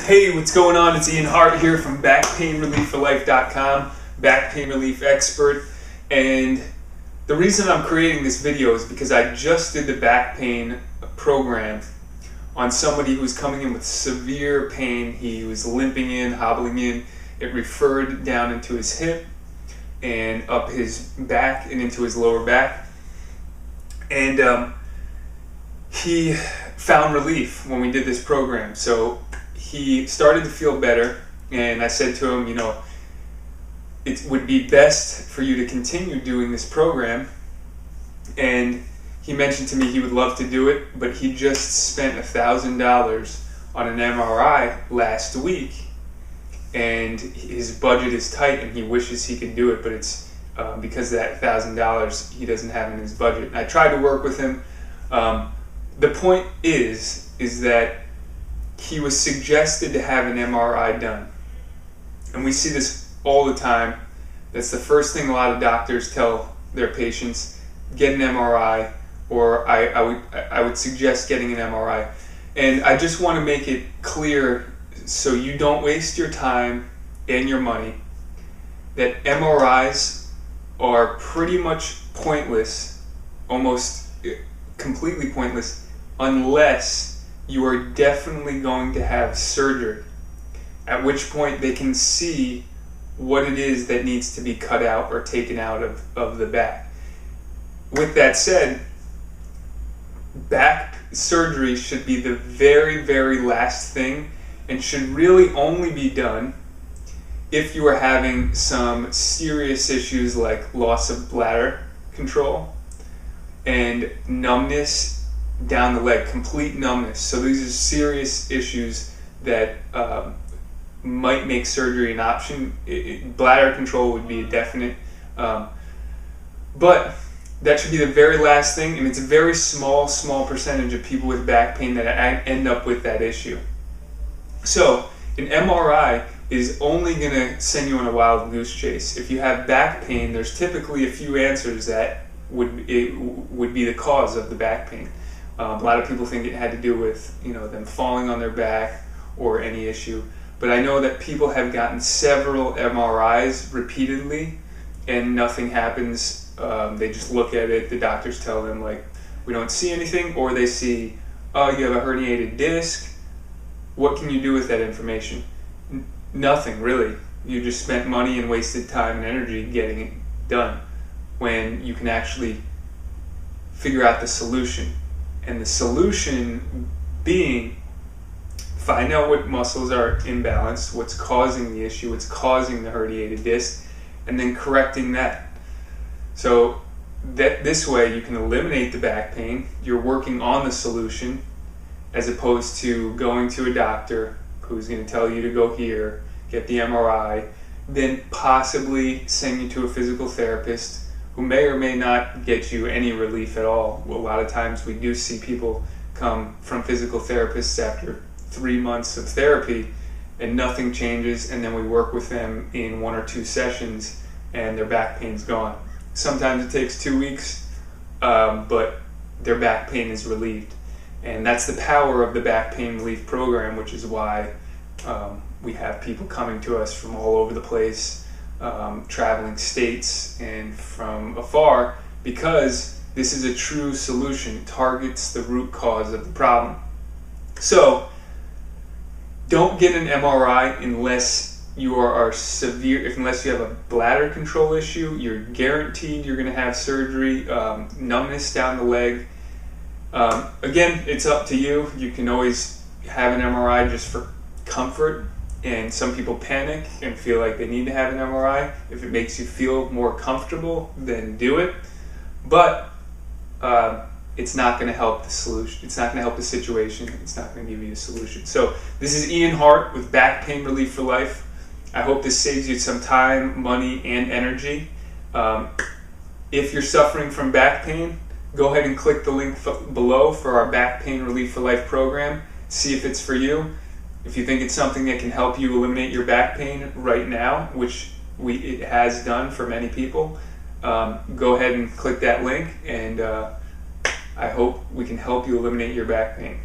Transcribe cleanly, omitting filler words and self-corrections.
Hey, what's going on? It's Ian Hart here from Pain Relief4Life.com, back pain relief expert. And the reason I'm creating this video is because I just did the back pain program on somebody who was coming in with severe pain. He was limping in, hobbling in. It referred down into his hip and up his back and into his lower back. And he found relief when we did this program. So he started to feel better, and I said to him, you know, it would be best for you to continue doing this program. And he mentioned to me he would love to do it, but he just spent $1,000 on an MRI last week, and his budget is tight and he wishes he could do it, but it's because of that $1,000 he doesn't have in his budget. And I tried to work with him. The point is that he was suggested to have an MRI done. And we see this all the time. That's the first thing a lot of doctors tell their patients: get an MRI, or I would suggest getting an MRI. And I just want to make it clear, so you don't waste your time and your money, that MRIs are pretty much pointless, almost completely pointless, unless you are definitely going to have surgery, at which point they can see what it is that needs to be cut out or taken out of the back. With that said, back surgery should be the very, very last thing, and should really only be done if you are having some serious issues like loss of bladder control and numbness down the leg, complete numbness. So these are serious issues that might make surgery an option. Bladder control would be a definite, but that should be the very last thing, and it's a very small percentage of people with back pain that end up with that issue. So an MRI is only going to send you on a wild goose chase. If you have back pain, there's typically a few answers that would be the cause of the back pain. A lot of people think it had to do with, you know, them falling on their back or any issue. But I know that people have gotten several MRIs repeatedly and nothing happens. They just look at it, the doctors tell them, like, we don't see anything, or they see, oh, you have a herniated disc. What can you do with that information? Nothing, really. You just spent money and wasted time and energy getting it done, when you can actually figure out the solution. And the solution being, find out what muscles are imbalanced, what's causing the issue, what's causing the herniated disc, and then correcting that. So that this way you can eliminate the back pain. You're working on the solution, as opposed to going to a doctor who's going to tell you to go here, get the MRI, then possibly send you to a physical therapist who may or may not get you any relief at all. A lot of times we do see people come from physical therapists after 3 months of therapy and nothing changes, and then we work with them in 1 or 2 sessions and their back pain's gone. Sometimes it takes 2 weeks, but their back pain is relieved. And that's the power of the back pain relief program, which is why we have people coming to us from all over the place, traveling states and from afar, because this is a true solution. It targets the root cause of the problem. So don't get an MRI unless you are severe, unless you have a bladder control issue. You're guaranteed you're going to have surgery, numbness down the leg. Again, it's up to you. You can always have an MRI just for comfort, and some people panic and feel like they need to have an MRI. If it makes you feel more comfortable, then do it. But it's not going to help the solution. It's not going to help the situation. It's not going to give you a solution. So this is Ian Hart with Back Pain Relief for Life. I hope this saves you some time, money, and energy. If you're suffering from back pain, go ahead and click the link below for our Back Pain Relief for Life program. See if it's for you. If you think it's something that can help you eliminate your back pain right now, which it has done for many people, go ahead and click that link, and I hope we can help you eliminate your back pain.